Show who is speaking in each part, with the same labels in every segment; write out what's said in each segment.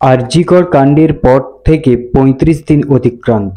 Speaker 1: আরজিকর কাণ্ডের পর থেকে ৩৫ দিন অতিক্রান্ত।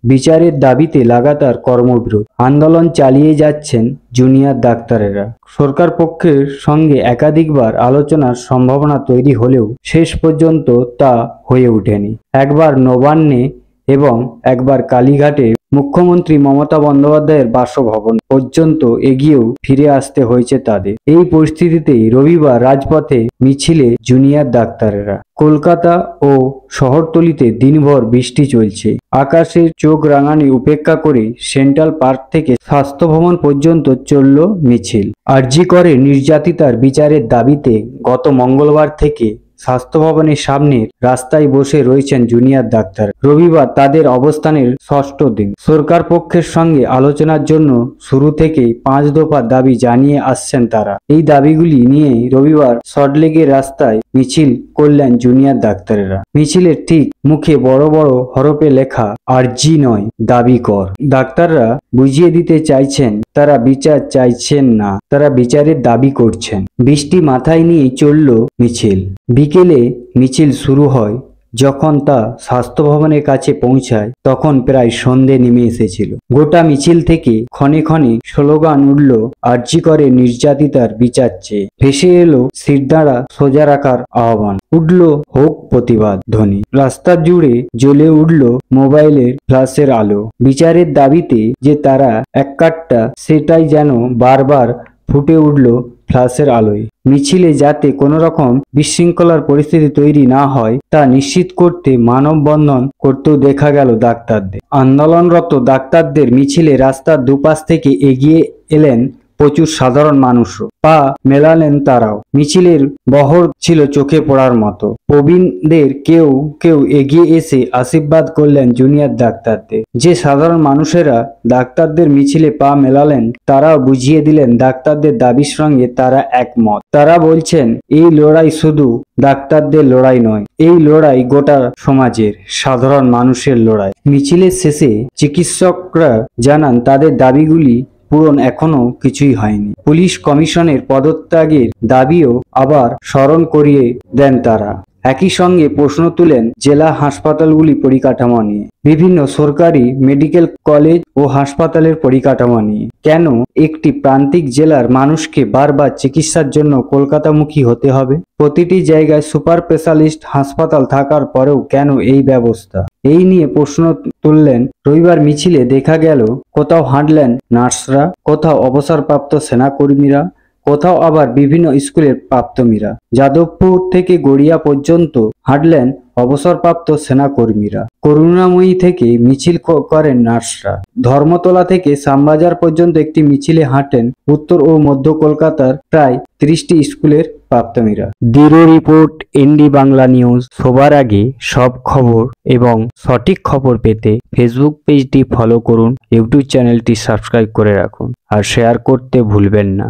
Speaker 1: বিচারের দাবিতে লাগাতার কর্মবিরতি, আন্দোলন চালিয়ে যাচ্ছেন জুনিয়র ডাক্তারেরা। সরকার পক্ষের সঙ্গে একাধিকবার আলোচনার সম্ভাবনা তৈরি হলেও শেষ পর্যন্ত তা হয়ে ওঠেনি। একবার নবান্নে এবং একবার কালীঘাটে মুখ্যমন্ত্রী মমতা বন্দ্যোপাধ্যায়ের বাসভবন পর্যন্ত এগিয়েও ফিরে আসতে হয়েছে তাদের। এই পরিস্থিতিতেই রবিবার রাজপথে মিছিলে জুনিয়র ডাক্তারেরা। কলকাতা ও শহরতলিতে দিনভর বৃষ্টি চলছে। আকাশের চোখ রাঙানি উপেক্ষা করে সেন্ট্রাল পার্ক থেকে স্বাস্থ্য ভবন পর্যন্ত চলল মিছিল। আরজি করে নির্যাতিতার বিচারের দাবিতে গত মঙ্গলবার থেকে স্বাস্থ্য ভবনের সামনের রাস্তায় বসে রয়েছেন জুনিয়র ডাক্তার। রবিবার তাদের অবস্থানের ষষ্ঠ দিন। সরকার পক্ষের সঙ্গে আলোচনার জন্য শুরু থেকেই 5 দফা দাবি জানিয়ে আসছেন তারা। এই দাবিগুলি নিয়ে রবিবার সল্টলেকের রাস্তায় মিছিল করলেন জুনিয়র ডাক্তারেরা। মিছিলের ঠিক মুখে বড় বড় হরফে লেখা আরজি নয়, দাবি কর। ডাক্তাররা বুঝিয়ে দিতে চাইছেন তারা বিচার চাইছেন না, তারা বিচারের দাবি করছেন। বৃষ্টি মাথায় নিয়ে চলল মিছিল। বিকেলে মিছিল শুরু হয়। যখন তা স্বাস্থ্য ভবনের কাছে পৌঁছায় তখন প্রায় সন্ধে নেমে এসেছিল। গোটা মিছিল থেকে ক্ষণে ক্ষণে স্লোগান উঠল আরজি করে নির্যাতিতার বিচার চেয়ে। ভেসে এলো শিরদাঁড়া সোজা রাখার আহ্বান, উঠল হোক প্রতিবাদ ধ্বনি। রাস্তা জুড়ে জ্বলে উঠল মোবাইলের ফ্ল্যাশের আলো। বিচারের দাবিতে যে তারা এককাট্টা সেটাই যেন বারবার ফুটে উঠল ফ্ল্যাশের আলোয়। মিছিলে যাতে কোনো রকম বিশৃঙ্খলার পরিস্থিতি তৈরি না হয় তা নিশ্চিত করতে মানববন্ধন করতেও দেখা গেল ডাক্তারদের। আন্দোলনরত ডাক্তারদের মিছিলে রাস্তার দুপাশ থেকে এগিয়ে এলেন প্রচুর সাধারণ মানুষও। পা মেলালেন তারাও। মিছিলের বহর ছিল চোখে পড়ার মতো। প্রবীণদের কেউ কেউ এগিয়ে এসে আশীর্বাদ করলেন জুনিয়র ডাক্তারদের। যে সাধারণ মানুষেরা ডাক্তারদের মিছিলে পা মেলালেন তারাও বুঝিয়ে দিলেন ডাক্তারদের দাবির সঙ্গে তারা একমত। তারা বলছেন এই লড়াই শুধু ডাক্তারদের লড়াই নয়, এই লড়াই গোটা সমাজের সাধারণ মানুষের লড়াই। মিছিলের শেষে চিকিৎসকরা জানান তাদের দাবিগুলি পূরণ এখনো কিছুই হয়নি। পুলিশ কমিশনের পদত্যাগের দাবিও আবার স্মরণ করিয়ে দেন তারা। একই সঙ্গে প্রশ্ন তুলেন জেলা হাসপাতালগুলি পরিকাঠামো নিয়ে, বিভিন্ন সরকারি মেডিকেল কলেজ ও হাসপাতালের পরিকাঠামো নিয়ে। কেন একটি প্রান্তিক জেলার মানুষকে বারবার চিকিৎসার জন্য কলকাতামুখী হতে হবে? প্রতিটি জায়গায় সুপার স্পেশালিস্ট হাসপাতাল থাকার পরেও কেন এই ব্যবস্থা? এই নিয়ে প্রশ্ন তুললেন। রবিবার মিছিলে দেখা গেল কোথাও হাঁটলেন নার্সরা, কোথাও অবসরপ্রাপ্ত সেনাকর্মীরা, কোথাও আবার বিভিন্ন স্কুলের প্রাক্তনীরা। যাদবপুর থেকে গড়িয়া পর্যন্ত হাঁটলেন অবসরপ্রাপ্ত সেনাকর্মীরা। করুণাময়ী থেকে মিছিল করেন নার্সরা। ধর্মতলা থেকে শ্যামবাজার পর্যন্ত একটি মিছিলে হাঁটেন উত্তর ও মধ্য কলকাতার প্রায় 30টি স্কুলের প্রাক্তনীরা। Bureau report, N D Bangla news. সবার আগে সব খবর এবং সঠিক খবর পেতে ফেসবুক পেজটি ফলো করুন, ইউটিউব চ্যানেলটি সাবস্ক্রাইব করে রাখুন আর শেয়ার করতে ভুলবেন না।